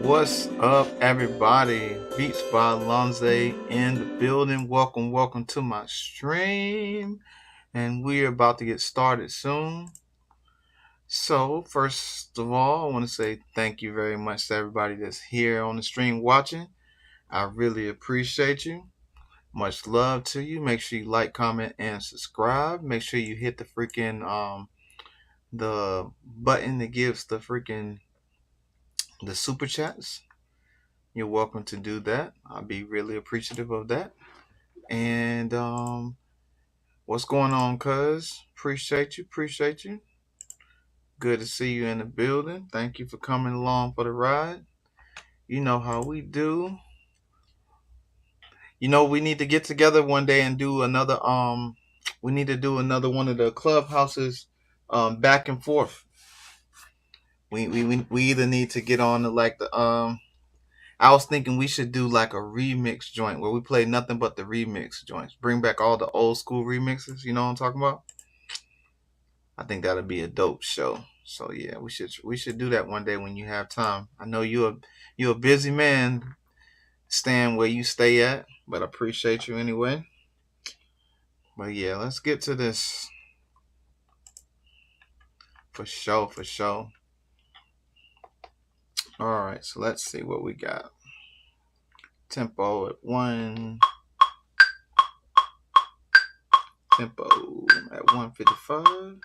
What's up, everybody? Beats by Lonze in the building. Welcome to my stream. And we're about to get started soon. So, first of all, I want to say thank you very much to everybody that's here on the stream watching. I really appreciate you. Much love to you. Make sure you like, comment, and subscribe. Make sure you hit the button that gives the super chats. You're welcome to do that. I'll be really appreciative of that. And what's going on, cuz? Appreciate you. Good to see you in the building. Thank you for coming along for the ride. You know how we do. We need to get together one day and do another we need to do another one of the clubhouses back and forth. We either need to get on to like the I was thinking we should do like a remix joint where we play nothing but the remix joints. Bring back all the old school remixes. You know what I'm talking about? I think that'd be a dope show. So yeah, we should do that one day when you have time. I know you're a busy man, staying where you stay at, but I appreciate you anyway. But yeah, let's get to this for sure. All right, so let's see what we got. Tempo at 1. Tempo at 155.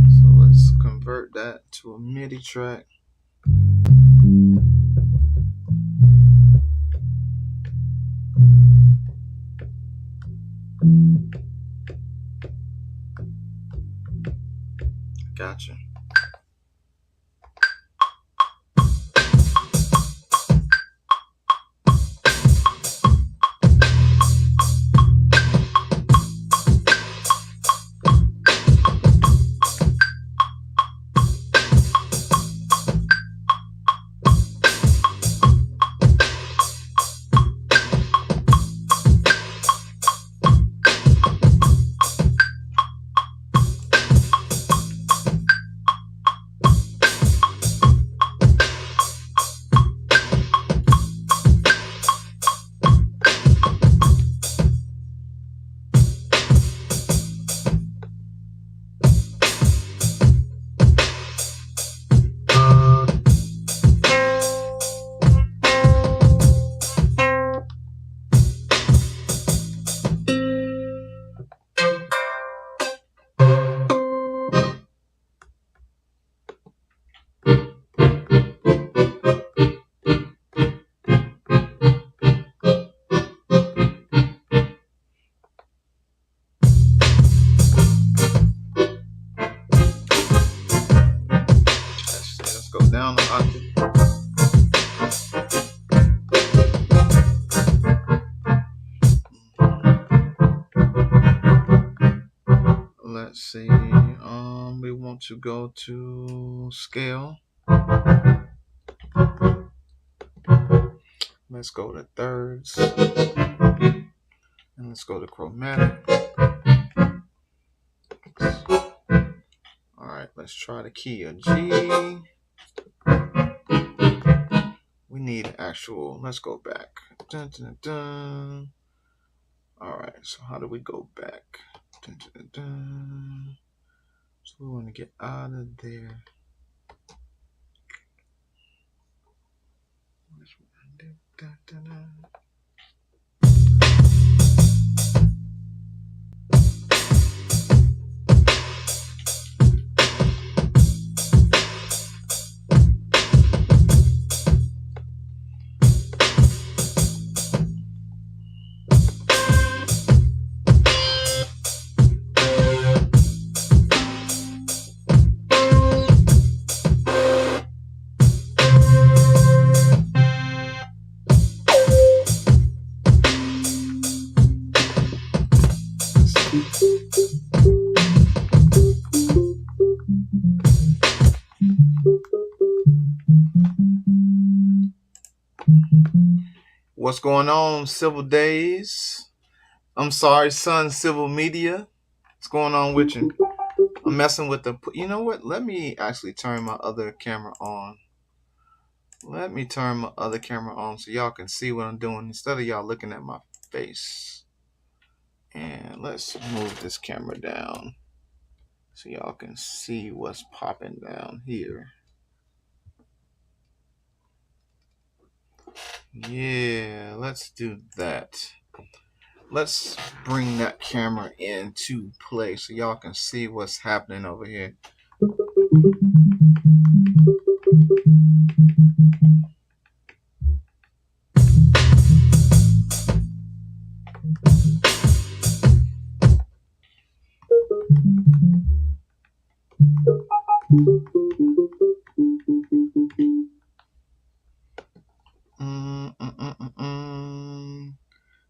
So let's convert that to a MIDI track. Gotcha. Let's go down the octave. Let's see. We want to go to scale. Let's go to thirds. And let's go to chromatic. Let's try the key of G. We need actual. Let's go back. Dun, dun, dun. All right. So how do we go back? Dun, dun, dun. So we want to get out of there. Dun, dun, dun. What's going on, Civil Days? I'm sorry, Sun Civil Media. What's going on with you? I'm messing with the. You know what? Let me actually turn my other camera on. Let me turn my other camera on so y'all can see what I'm doing instead of y'all looking at my face. And let's move this camera down so y'all can see what's popping down here. Yeah, let's do that. Let's bring that camera into play so y'all can see what's happening over here.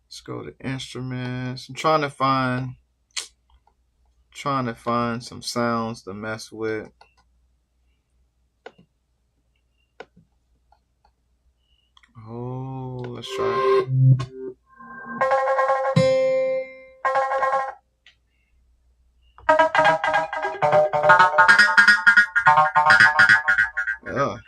Let's go to instruments. I'm trying to find some sounds to mess with. Oh, let's try it. Yeah.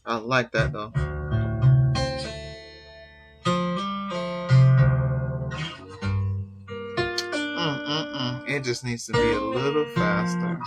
I like that though. It just needs to be a little faster.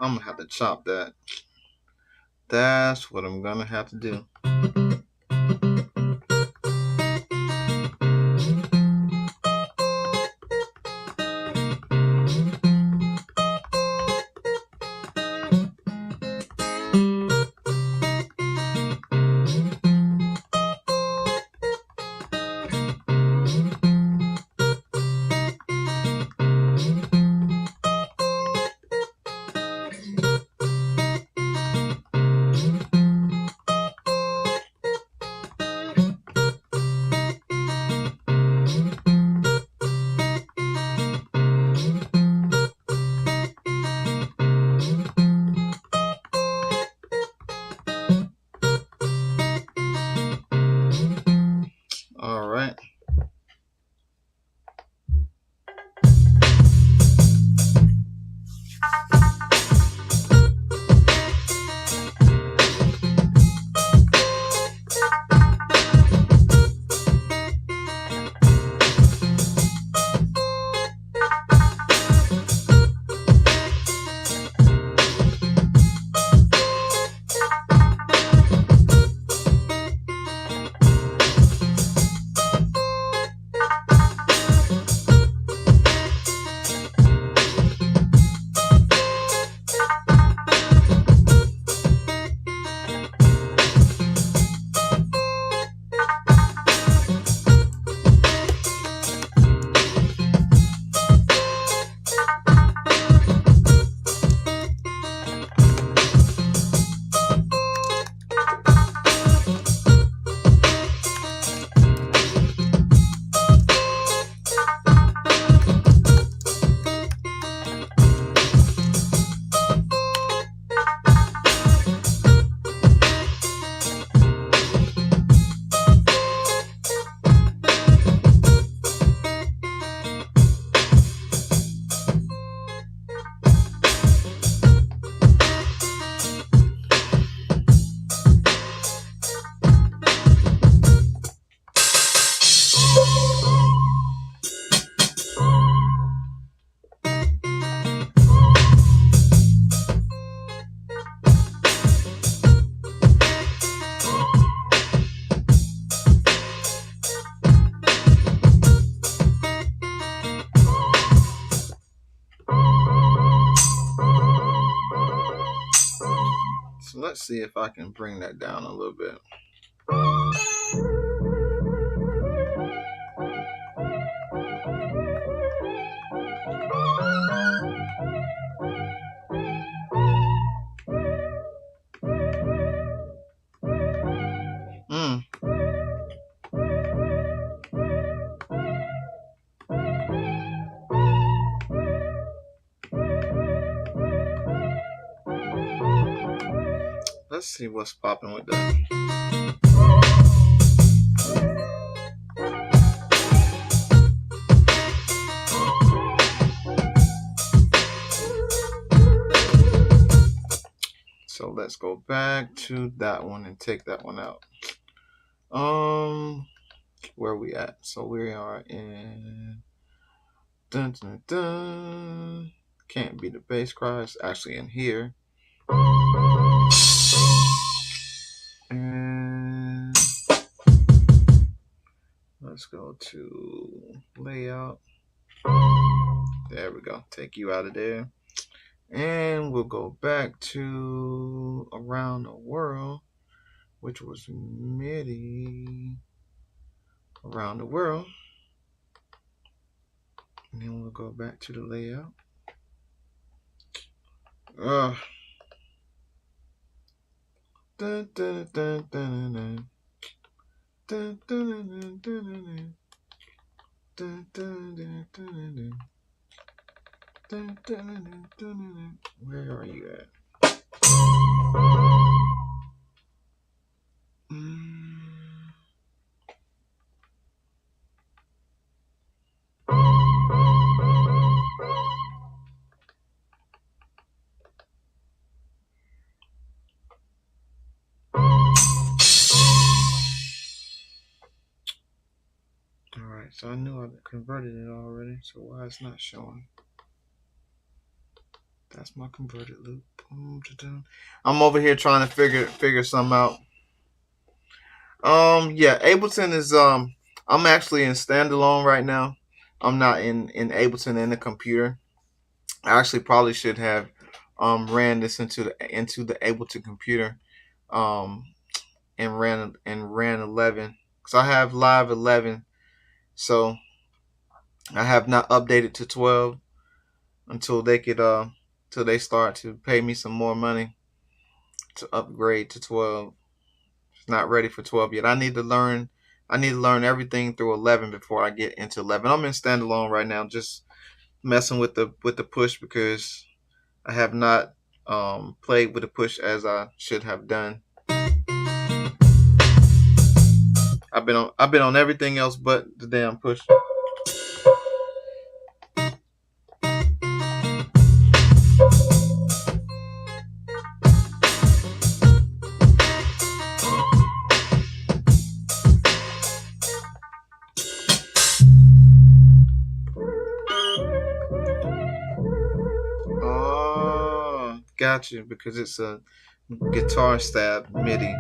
I'm gonna have to chop that. That's what I'm gonna have to do. let's see if I can bring that down a little bit. Mm. Let's see what's popping with that. So let's go back to that one and take that one out. Where are we at? So we are in dun dun dun. Can't be the bass cry. It's actually in here. And let's go to layout. There we go. Take you out of there. And we'll go back to around the world, which was MIDI around the world. And then we'll go back to the layout. Dun, dun, dun, dun, dun. Dun, dun, dun, dun, dun, dun, dun, dun, dun, dun, dun. Where are you at? Alright, so I knew I converted it already, so why it's not showing? That's my converted loop. I'm over here trying to figure something out. Yeah, Ableton is I'm actually in standalone right now. I'm not in Ableton in the computer. I actually probably should have ran this into the Ableton computer and ran 11 because I have Live 11, so I have not updated to 12 until they could till they start to pay me some more money to upgrade to 12. It's not ready for 12 yet. I need to learn everything through 11 before I get into 11. I'm in standalone right now, just messing with the push because I have not played with the push as I should have done. I've been on everything else but the damn push. Oh, gotcha, because it's a guitar stab MIDI.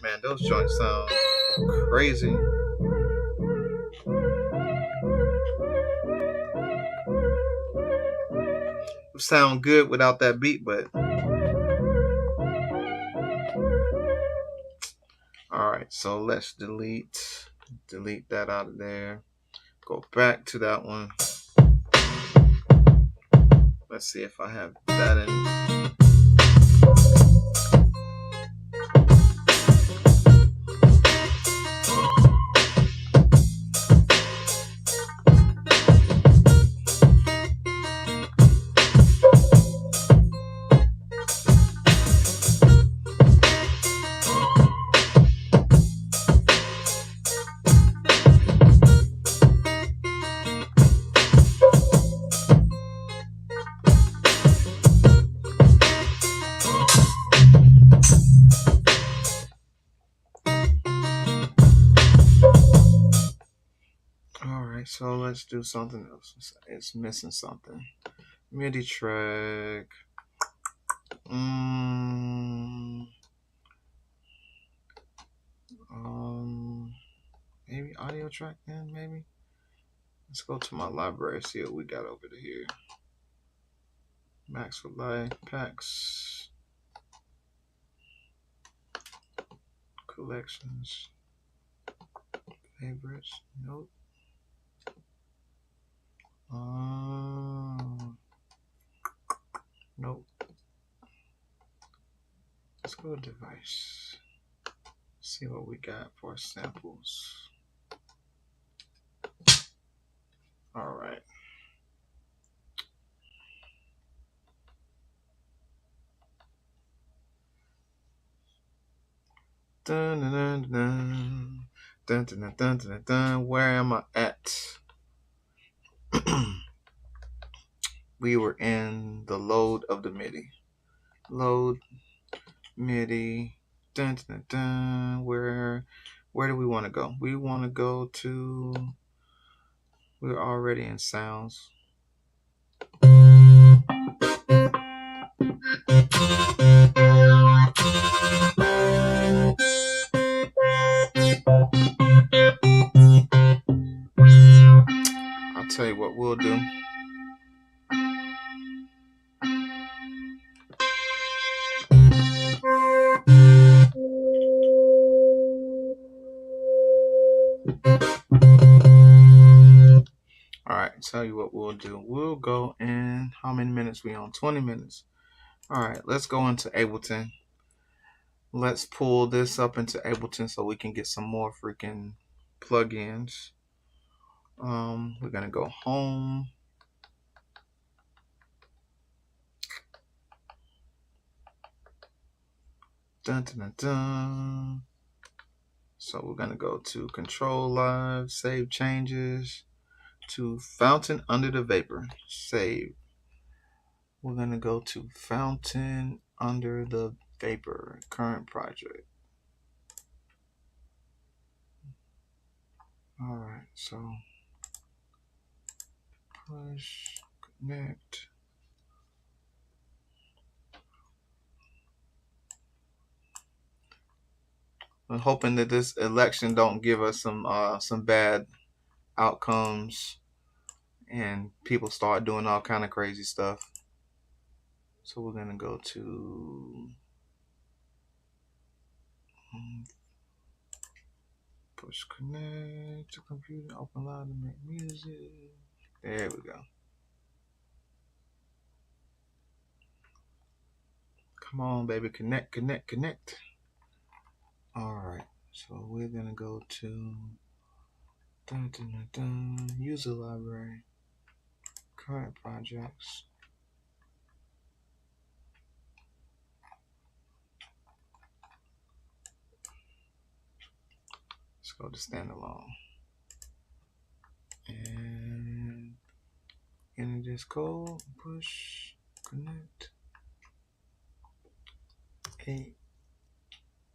Man, those joints sound crazy. Sound good without that beat, but all right, so let's delete that out of there. Go back to that one. Let's see if I have that in. So let's do something else. It's missing something. MIDI track. Maybe audio track in, maybe. Let's go to my library, see what we got over here. Max for Life, packs, collections, favorites, nope. Nope. Let's go to device. See what we got for samples. All right. Dun, dun, dun, dun. Dun, dun, dun, dun, dun, dun. Where am I at? We were in the load of the MIDI. Load MIDI. Dun, dun, dun, dun. Where do we want to go? We want to go to. We're already in sounds. I'll tell you what we'll do. All right, tell you what we'll do. We'll go in. How many minutes we on? 20 minutes. All right, let's go into Ableton. Let's pull this up into Ableton so we can get some more freaking plugins. We're gonna go home. Dun, dun, dun, dun. So we're gonna go to Control Live, Save Changes, to Fountain Under the Vapor, save. We're gonna go to Fountain Under the Vapor, current project. All right, so push, connect. I'm hoping that this election don't give us some bad outcomes and people start doing all kind of crazy stuff. So we're gonna go to push connect to computer, open live to make music. There we go. Come on, baby, connect, connect, connect. All right, so we're gonna go to user library, current projects. Let's go to standalone. And enter this code, push, connect.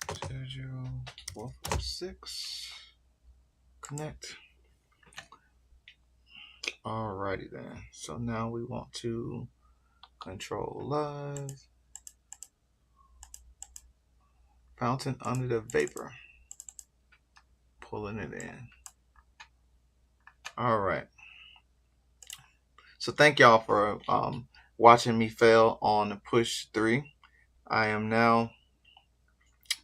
800-446. Connect. Alrighty then. So now we want to control live. Fountain Under the Vapor. Pulling it in. Alright. So thank y'all for watching me fail on Push 3. I am now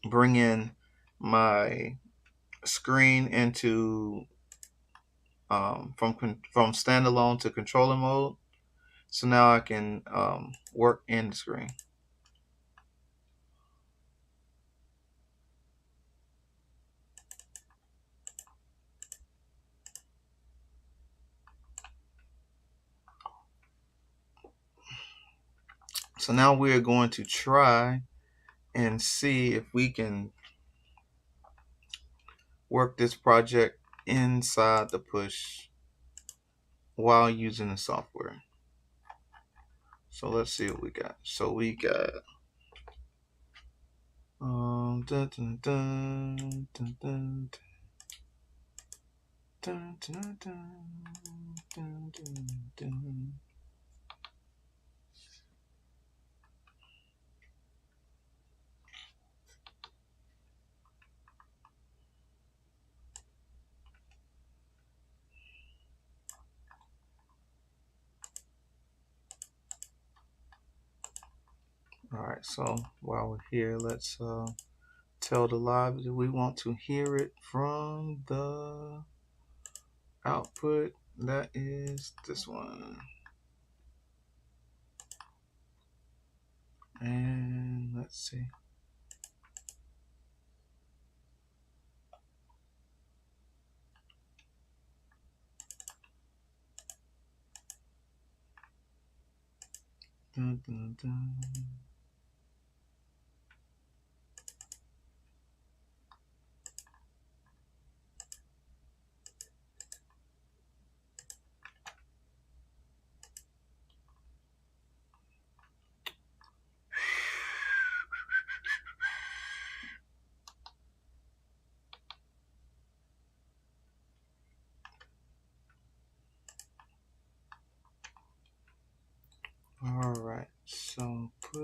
bringing my screen into from standalone to controller mode. So now I can work in the screen. So now we're going to try and see if we can work this project inside the Push while using the software. So let's see what we got. So we got dun, dun, dun, dun, dun, dun, dun, dun, dun, dun, dun. All right, so while we're here, let's tell the live that we want to hear it from the output. That is this one. And let's see. Dun, dun, dun. All right, so push.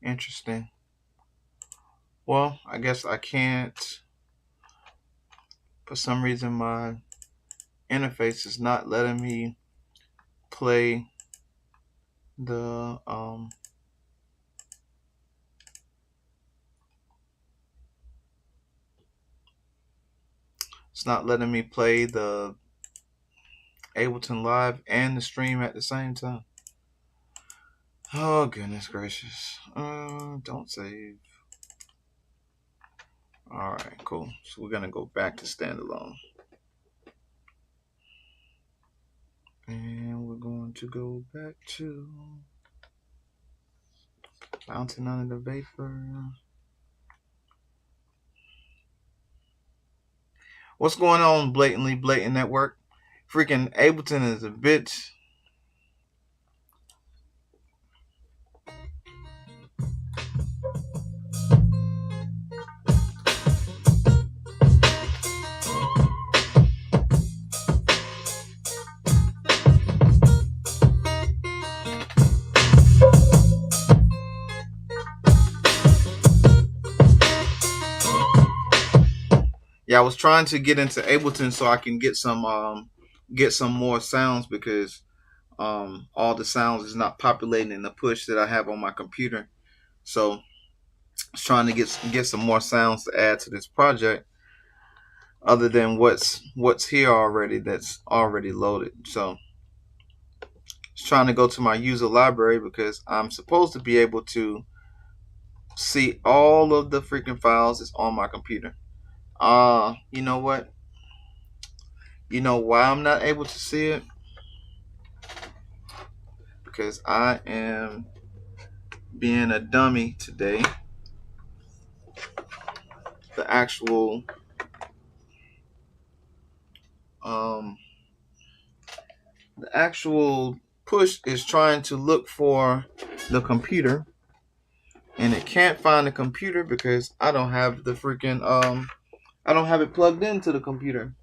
Interesting. Well, I guess I can't. For some reason, my interface is not letting me play the it's not letting me play the Ableton Live and the stream at the same time. Oh goodness gracious. Don't save. Alright, cool. So we're gonna go back to standalone. And we're going to go back to Bouncing Under the Vapor. What's going on, Blatantly Blatant Network? Freaking Ableton is a bitch. Yeah, I was trying to get into Ableton so I can get some more sounds because all the sounds is not populating in the push that I have on my computer. So I was trying to get some more sounds to add to this project other than what's here already that's already loaded. So I was trying to go to my user library because I'm supposed to be able to see all of the freaking files that's on my computer. You know what? You know why I'm not able to see it? Because I am being a dummy today. The um actual push is trying to look for the computer and it can't find the computer because I don't have the freaking I don't have it plugged into the computer.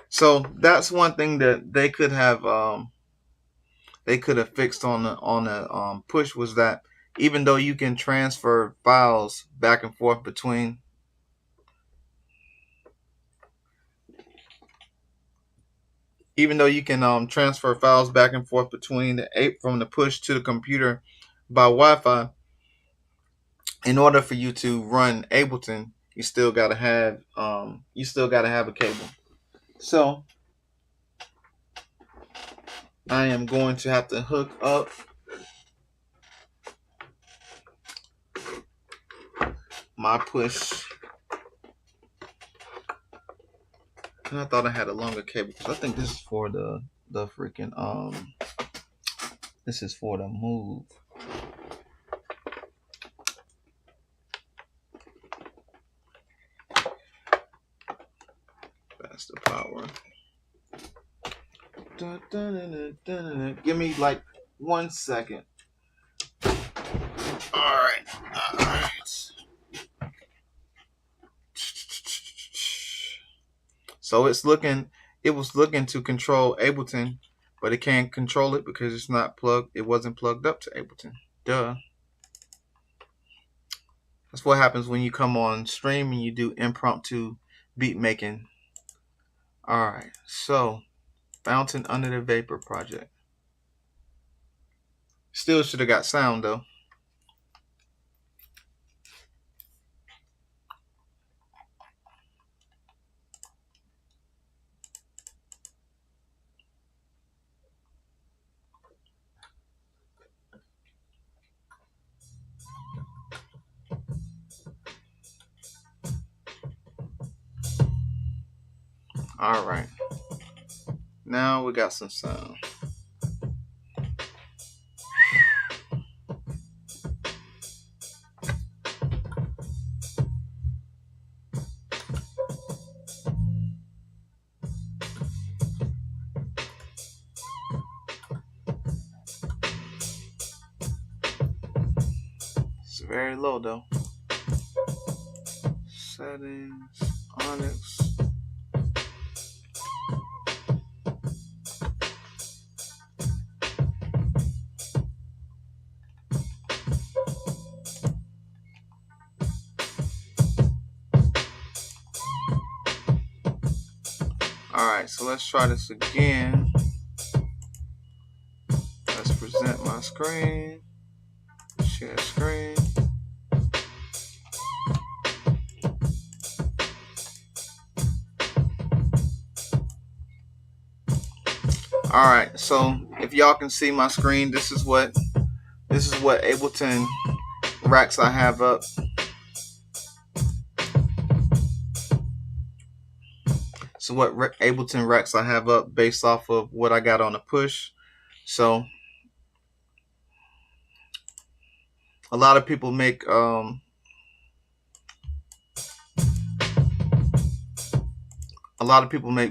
So that's one thing that they could have fixed on the push was that even though you can transfer files back and forth between transfer files back and forth between from the push to the computer by Wi-Fi, in order for you to run Ableton, you still gotta have a cable. So I am going to have to hook up my push. And I thought I had a longer cable because I think this is for the freaking this is for the move. That's the power. Give me like 1 second. All right. So it's looking it was looking to control Ableton, but it can't control it because it's not plugged. It wasn't plugged up to Ableton. Duh. That's what happens when you come on stream and you do impromptu beat making. Alright, so Fountain Under the Vapor project. Still should have got sound though. Alright. Now we got some sound. It's very low though. Settings, Onyx. Alright, so let's try this again. Let's present my screen. Share screen. Alright, so if y'all can see my screen, this is what Ableton racks I have up. So what Ableton racks I have up based off of what I got on the push. So a lot of people make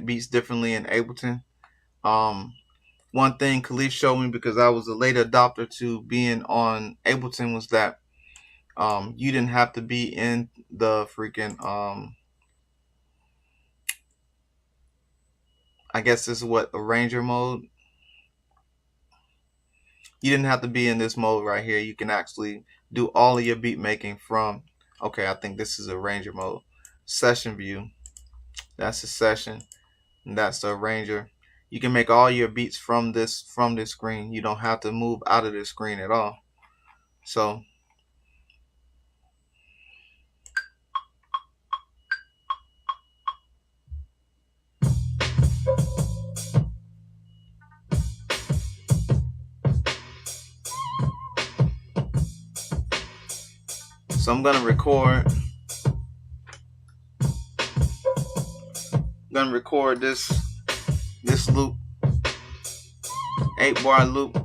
beats differently in Ableton. One thing Khalif showed me, because I was a late adopter to being on Ableton, was that you didn't have to be in the freaking I guess this is what, arranger mode. You didn't have to be in this mode right here. You can actually do all of your beat making from, okay, I think this is arranger mode. Session view. That's the session. And that's the arranger. You can make all your beats from this screen. You don't have to move out of this screen at all. So I'm gonna record. I'm gonna record this loop, 8-bar loop.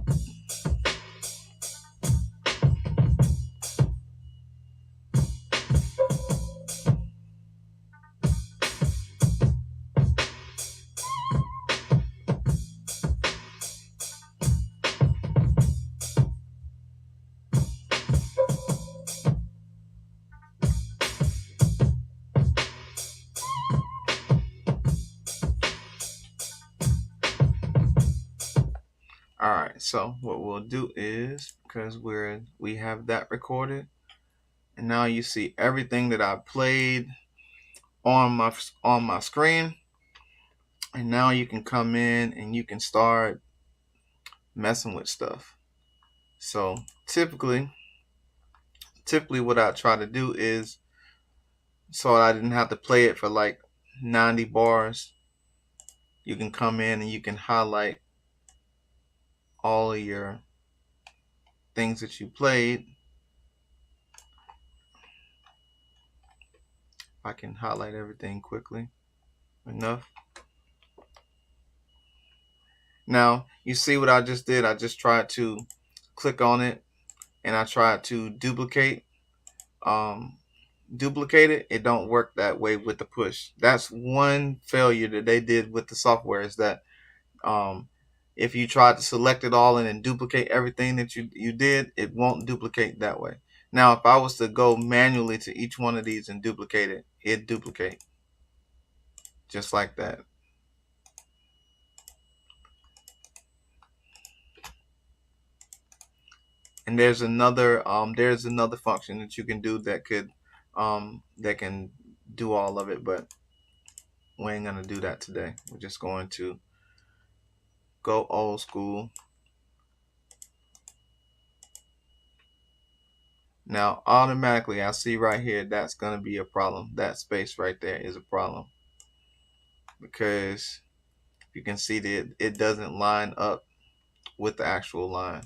Alright, so what we'll do is, because we have that recorded, and now you see everything that I played on my screen, and now you can come in and you can start messing with stuff. So typically what I try to do is, so I didn't have to play it for like 90 bars, you can come in and you can highlight all of your things that you played. I can highlight everything quickly enough. Now you see what I just did. I just tried to click on it and I tried to duplicate it. It don't work that way with the push. That's one failure that they did with the software, is that if you try to select it all and then duplicate everything that you did, it won't duplicate that way. Now, if I was to go manually to each one of these and duplicate it, it'd duplicate just like that. And there's another function that you can do that can do all of it, but we ain't gonna do that today. We're just going to go old school. Now automatically I see right here that's gonna be a problem. That space right there is a problem, because you can see that it doesn't line up with the actual line.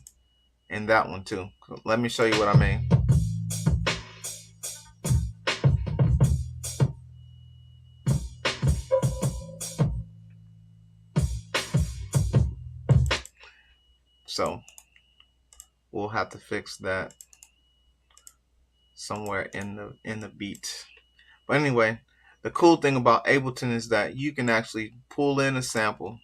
And that one too. Let me show you what I mean. So we'll have to fix that somewhere in the beat. But anyway, the cool thing about Ableton is that you can actually pull in a sample.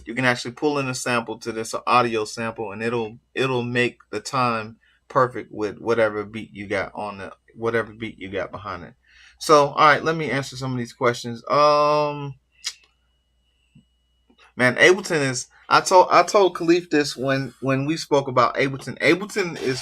You can actually pull in a sample to this audio sample, and it'll make the time perfect with whatever beat you got behind it. So, all right, let me answer some of these questions. Man, Ableton is. I told Khalif this when we spoke about Ableton. Ableton is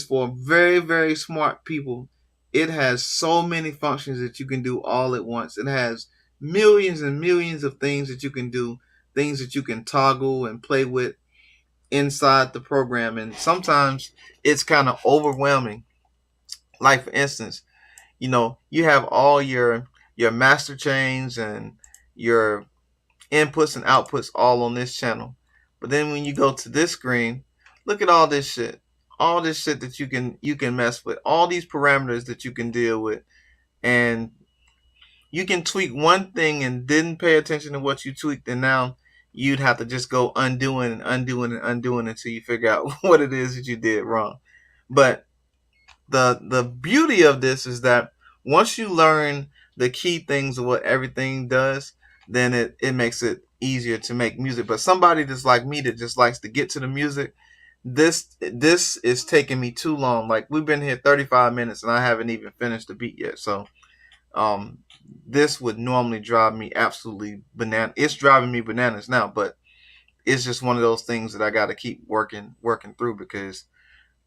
for very, very smart people. It has so many functions that you can do all at once. It has millions and millions of things that you can do, things that you can toggle and play with inside the program. And sometimes it's kind of overwhelming. Like for instance, you have all your master chains and your inputs and outputs all on this channel. But then when you go to this screen, look at all this shit. All this shit that you can mess with. All these parameters that you can deal with. And you can tweak one thing and didn't pay attention to what you tweaked, and now you'd have to just go undoing and undoing and undoing until you figure out what it is that you did wrong. But the beauty of this is that once you learn the key things of what everything does, then it makes it easier to make music. But somebody that's like me that just likes to get to the music, this is taking me too long. Like, we've been here 35 minutes and I haven't even finished the beat yet. So this would normally drive me absolutely bananas. It's driving me bananas now, but it's just one of those things that I got to keep working through, because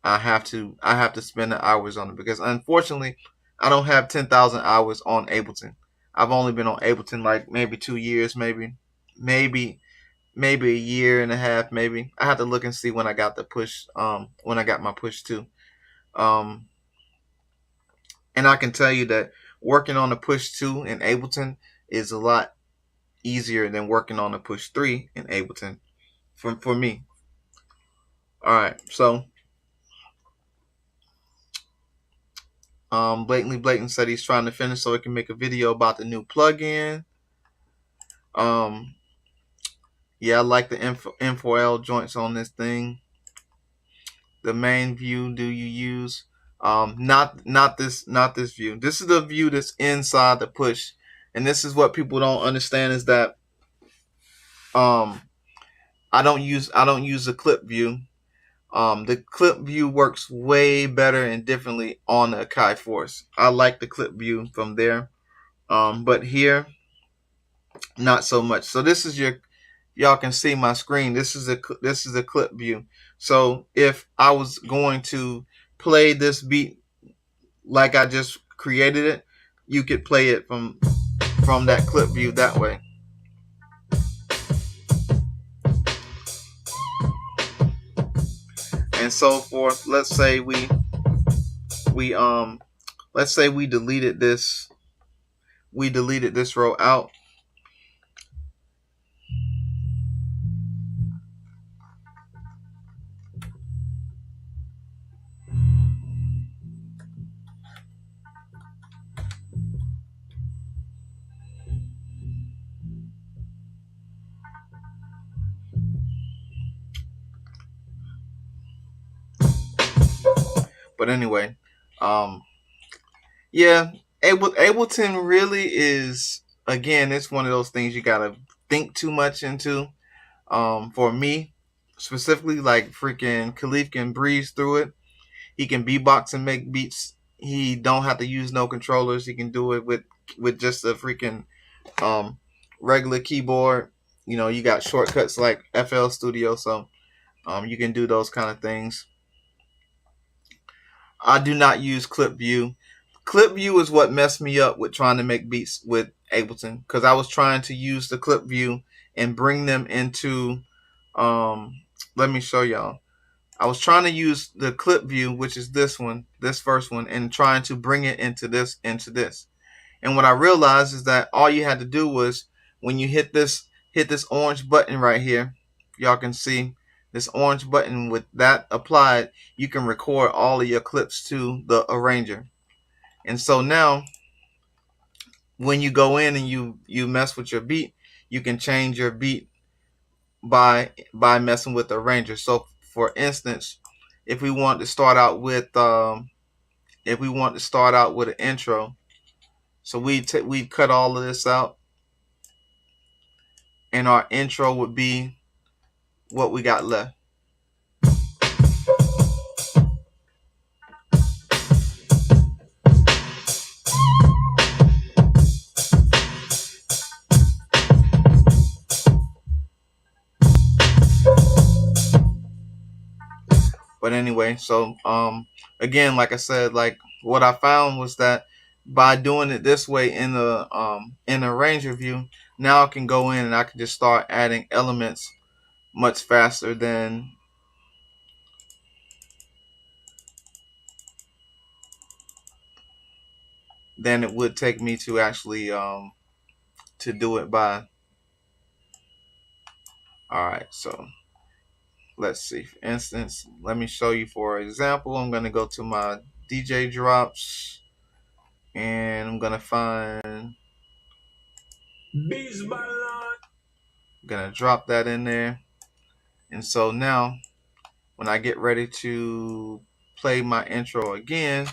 I have to spend the hours on it, because unfortunately I don't have 10,000 hours on Ableton. I've only been on Ableton like maybe 2 years, maybe a year and a half, maybe. I have to look and see when I got the push, when I got my push 2. And I can tell you that working on the push 2 in Ableton is a lot easier than working on the push 3 in Ableton for me. All right, so Blatantly Blatant said he's trying to finish so he can make a video about the new plugin. Yeah, I like the M4L joints on this thing. The main view do you use? Not this view. This is the view that's inside the push, and this is what people don't understand, is that I don't use the clip view. The clip view works way better and differently on the Akai Force. I like the clip view from there, but here, not so much. So this is y'all can see my screen. This is a clip view. So if I was going to play this beat like I just created it, you could play it from that clip view that way. And so forth. Let's say we deleted this row out. But anyway, yeah, Ableton really is, again, it's one of those things you gotta think too much into. For me, specifically like freaking Khalif can breeze through it. He can beatbox and make beats. He don't have to use no controllers. He can do it with just a freaking um regular keyboard. You know, you got shortcuts like FL Studio, so you can do those kind of things. I do not use Clip View. Clip View is what messed me up with trying to make beats with Ableton, because I was trying to use the Clip View and bring them into let me show y'all. I was trying to use the Clip View, which is this one, this first one, and trying to bring it into this. And what I realized is that all you had to do was, when you hit this orange button right here, y'all can see this orange button, with that applied, you can record all of your clips to the arranger. And so now when you go in and you mess with your beat, you can change your beat by messing with the arranger. So for instance, if we want to start out with an intro, so we cut all of this out, and our intro would be what we got left. But anyway, so again, like I said, like what I found was that by doing it this way in the arranger view, now I can go in and I can just start adding elements much faster than it would take me to actually to do it by. Alright, so let's see. For instance, let me show you for example. I'm gonna go to my DJ drops and I'm gonna find, I'm gonna drop that in there. And so now when I get ready to play my intro again,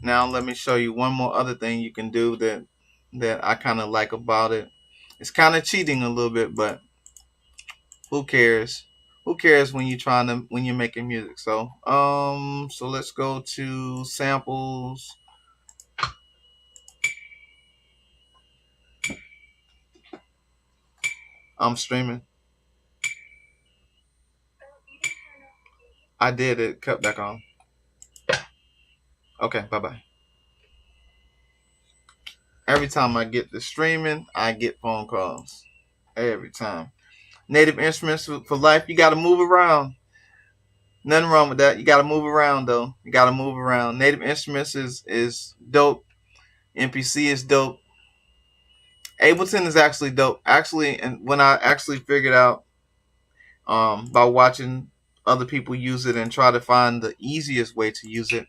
now let me show you one more other thing you can do that I kind of like about it. It's kind of cheating a little bit, but who cares? Who cares when you're making music? So so let's go to samples. I'm streaming. I did it. Cut back on. Okay, bye-bye. Every time I get the streaming, I get phone calls. Every time. Native Instruments for life. You got to move around. Nothing wrong with that. You got to move around, though. You got to move around. Native Instruments is dope. MPC is dope. Ableton is actually dope. Actually, and when I actually figured out by watching other people use it and try to find the easiest way to use it,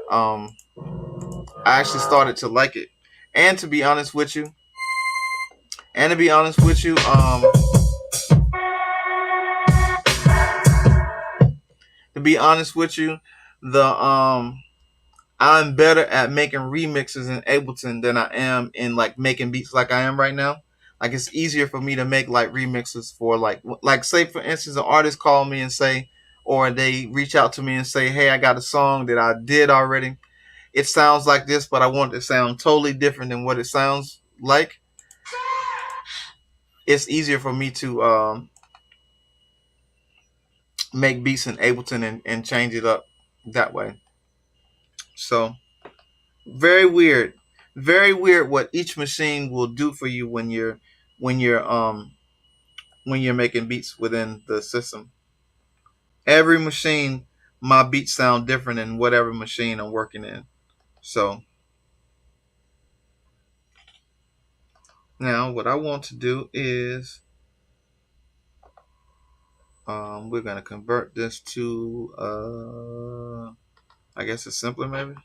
I actually started to like it. And to be honest with you, the I'm better at making remixes in Ableton than I am in like making beats like I am right now. Like it's easier for me to make like remixes for like say for instance an artist call me and say, or they reach out to me and say, hey, I got a song that I did already. It sounds like this, but I want it to sound totally different than what it sounds like. It's easier for me to make beats in Ableton and change it up that way. So very weird what each machine will do for you when you're making beats within the system. Every machine, my beats sound different in whatever machine I'm working in. So now what I want to do is we're going to convert this to I guess it's simpler, maybe.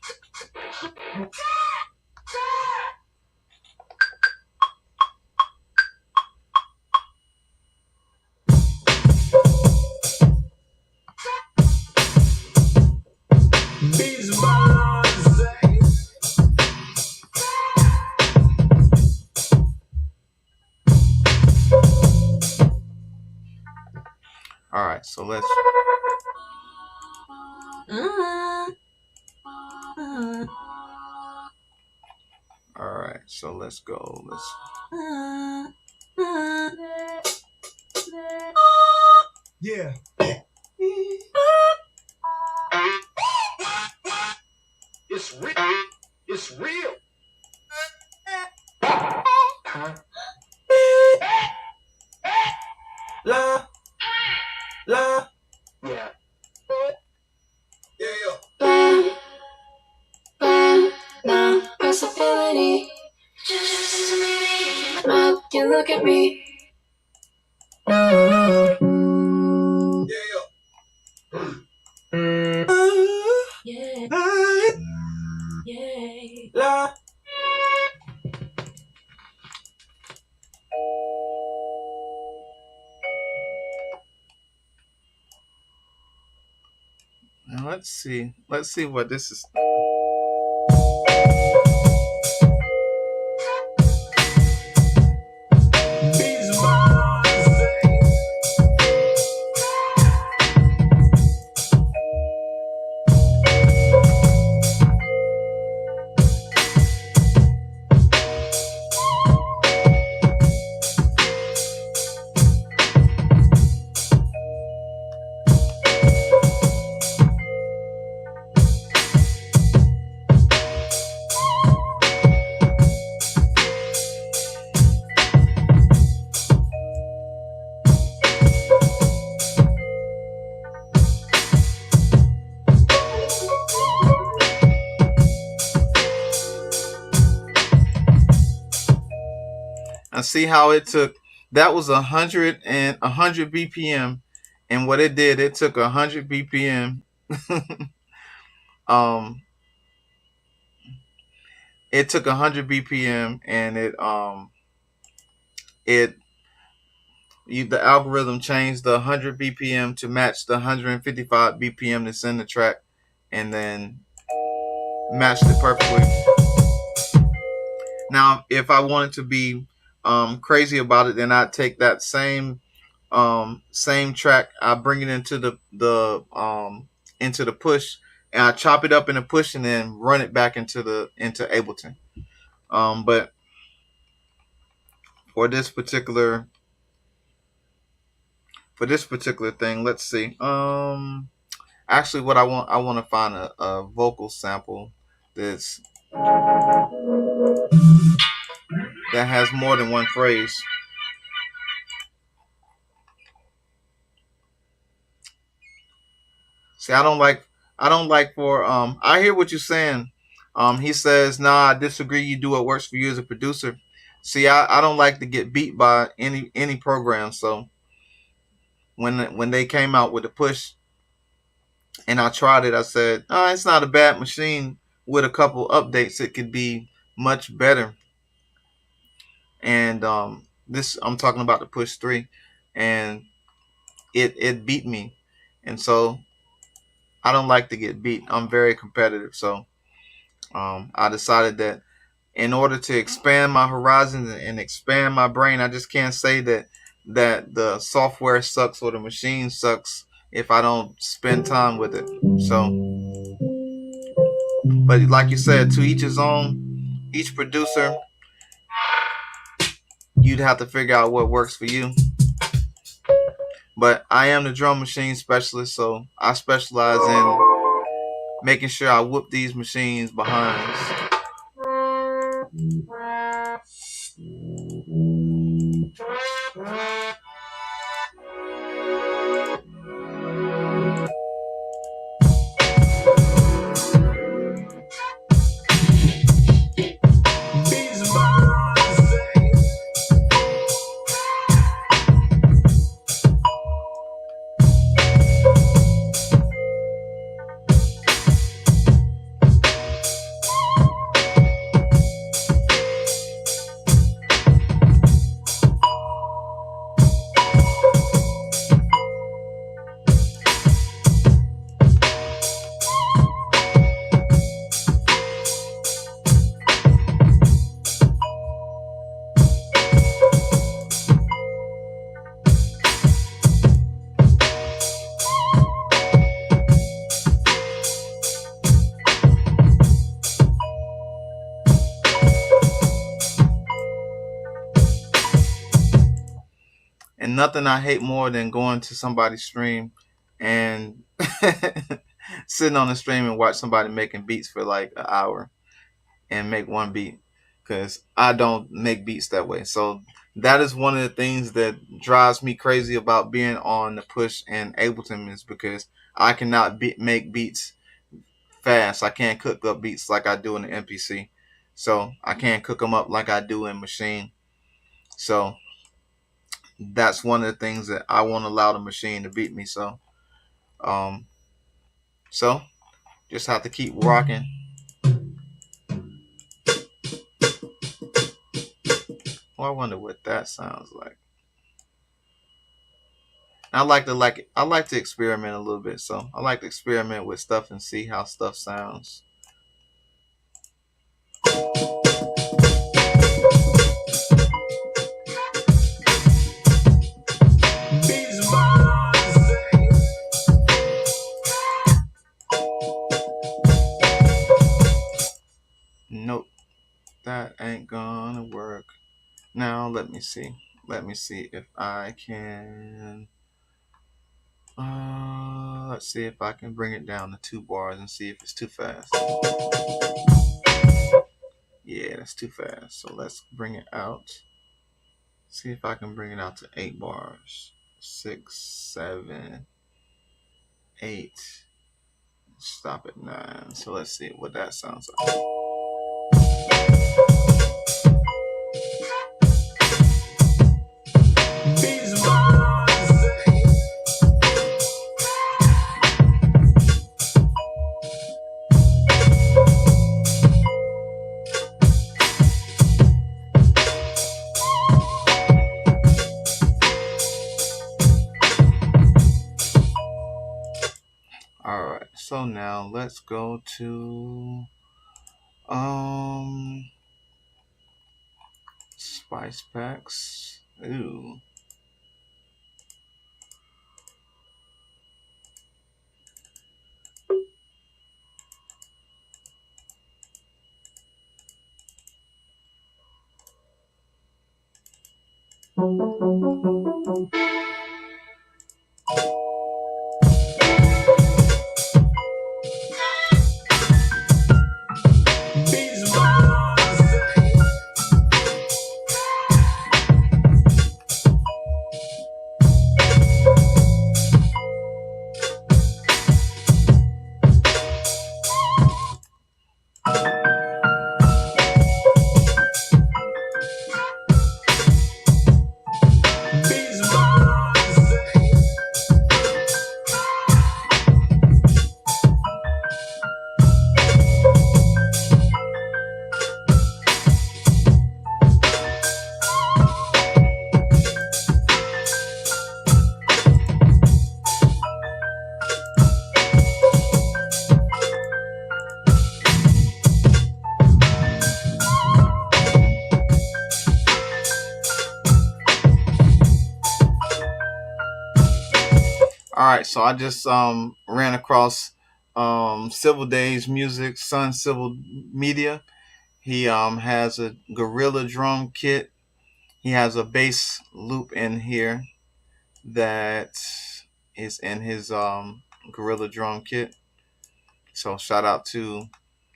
All right, so let's. All right, so let's go. Let's. Yeah. It's real. It's real. La. La. Yeah. Yeah. No possibility. Now you look at me. No. Yeah. Yeah. La. Now let's see. Let's see what this is. And see how it took. That was 100 BPM, and what it did, it took 100 BPM. um, it took 100 BPM, and the algorithm changed the 100 BPM to match the 155 BPM that's in the track, and then matched it perfectly. Now, if I wanted to be crazy about it, then I'd take that same track, I bring it into the push, and I chop it up in the push, and then run it back into Ableton. But for this particular thing, let's see. Actually, what I want to find a vocal sample that has more than one phrase. See, I don't like for I hear what you're saying. He says, "Nah, I disagree. You do what works for you as a producer." See, I don't like to get beat by any program. So when they came out with the push, and I tried it, I said, "Oh, it's not a bad machine. With a couple updates, it could be much better." And this, I'm talking about the Push 3, and it beat me. And so I don't like to get beat. I'm very competitive. So I decided that in order to expand my horizons and expand my brain, I just can't say that the software sucks or the machine sucks if I don't spend time with it. So, but like you said, to each his own. Each producer, you'd have to figure out what works for you. But I am the drum machine specialist, so I specialize in making sure I whoop these machines behind. nothing I hate more than going to somebody's stream and sitting on the stream and watch somebody making beats for like an hour and make one beat, because I don't make beats that way. So that is one of the things that drives me crazy about being on the Push and Ableton, is because I cannot make beats fast. I can't cook up beats like I do in the MPC. So I can't cook them up like I do in Machine. So that's one of the things that I won't allow the Machine to beat me. So just have to keep rocking. Well, I wonder what that sounds like. I like to experiment a little bit. So I like to experiment with stuff and see how stuff sounds. Nope, that ain't gonna work. Now let me see. Let me see if I can. Let's see if I can bring it down to 2 bars and see if it's too fast. Yeah, that's too fast. So let's bring it out. See if I can bring it out to 8 bars. 6, 7, 8. Stop at 9. So let's see what that sounds like. Alright, so now let's go to Spice Packs. Ooh. Alright, so I just ran across Civil Days Music, Sun Civil Media. He has a Gorilla drum kit. He has a bass loop in here that is in his Gorilla drum kit. So shout out to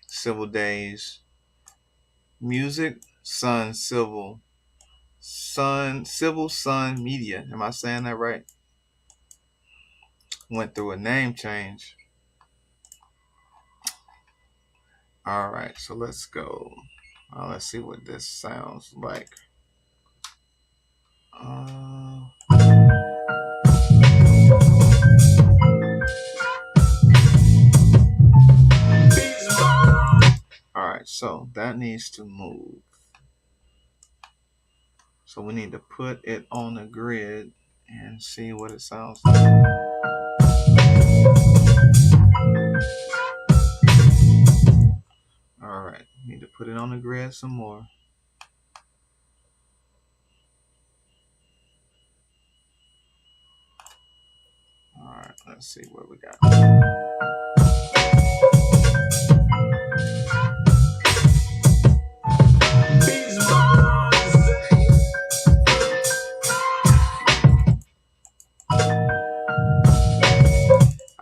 Civil Days Music, Sun Media. Am I saying that right? Went through a name change. Alright, so let's go. Let's see what this sounds like. Alright, so that needs to move. So we need to put it on the grid and see what it sounds like. Alright, need to put it on the grid some more. Alright, let's see what we got.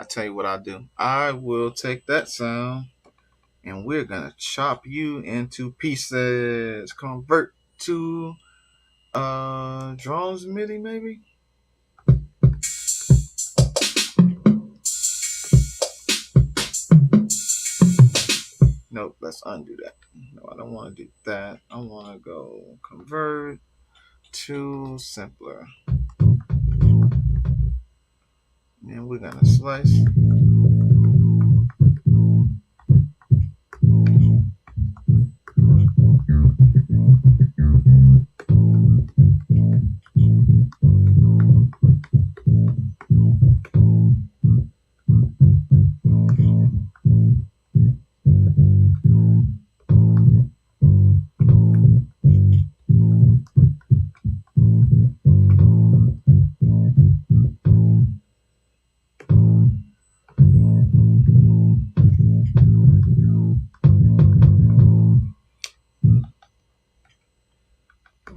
I tell you what I'll do. I will take that sound and we're gonna chop you into pieces. Convert to drums MIDI maybe? Nope, let's undo that. No, I don't want to do that. I want to go convert to simpler. And we're gonna slice.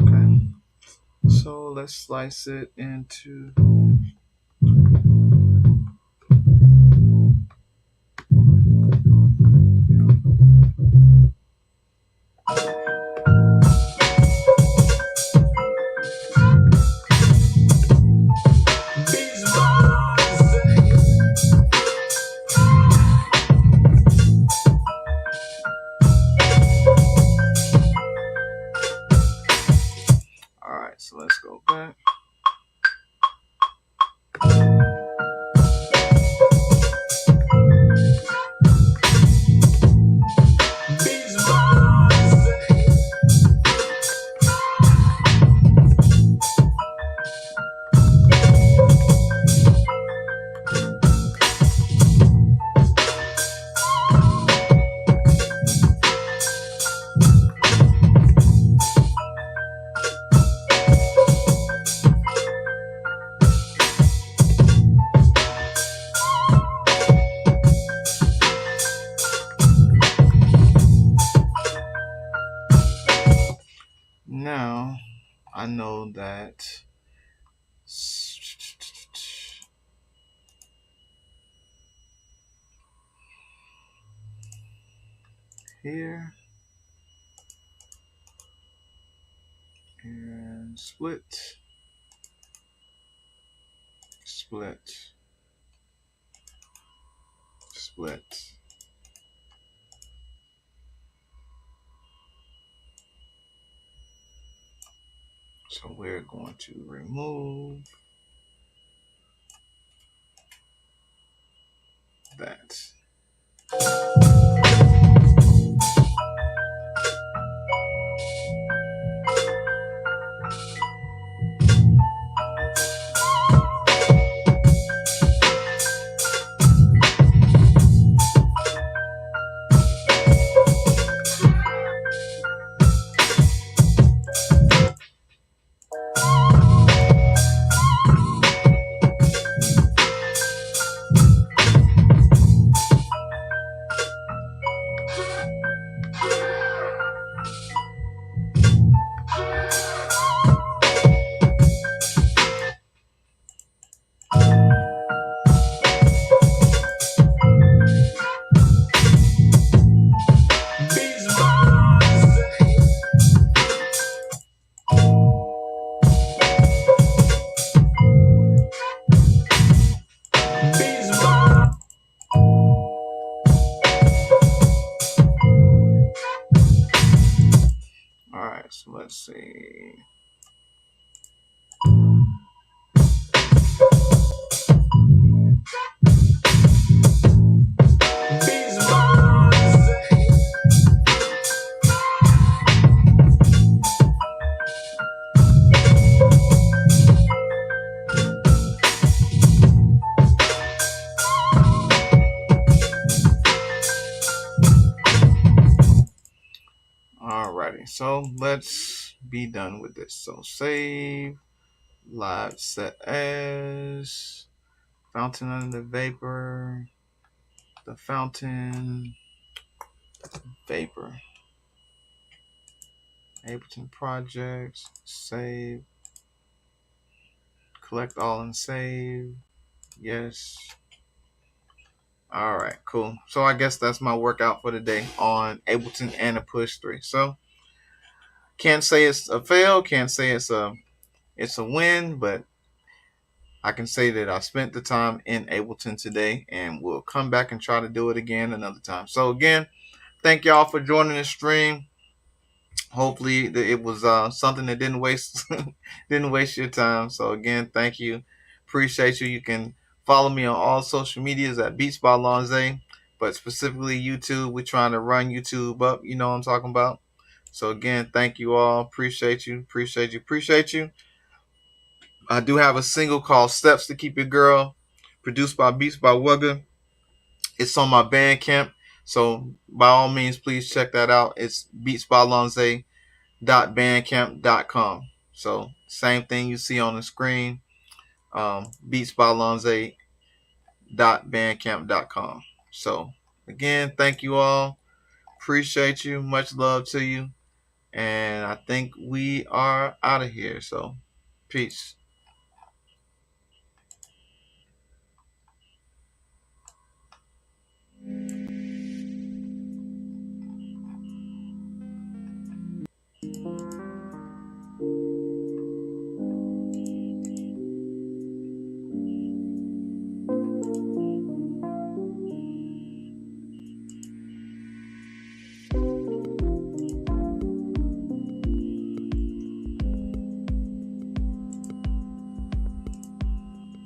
Okay. So let's slice it into. All right, so let's go back. Now I know that here and split. So we're going to remove that. All right, so let's see. Alrighty, so let's be done with this. So save, live set as, fountain under the vapor, the fountain, vapor, Ableton projects, save, collect all and save, yes, All right, cool. So I guess that's my workout for today on Ableton and a push 3. So can't say it's a fail, can't say it's a win, but I can say that I spent the time in Ableton today, and we'll come back and try to do it again another time. So again, thank y'all for joining the stream. Hopefully it was something that didn't waste didn't waste your time. So again, thank you, appreciate you. You can follow me on all social medias at Beats by Lonze, but specifically YouTube. We're trying to run YouTube up. You know what I'm talking about. So again, thank you all. Appreciate you. Appreciate you. Appreciate you. I do have a single called "Steps to Keep Your Girl," produced by Beats by Wugga. It's on my Bandcamp. So by all means, please check that out. It's Beats by Lonze bandcamp.com. So same thing you see on the screen. beatsbylonze.bandcamp.com. So again, thank you all. Appreciate you. Much love to you. And I think we are out of here. So peace.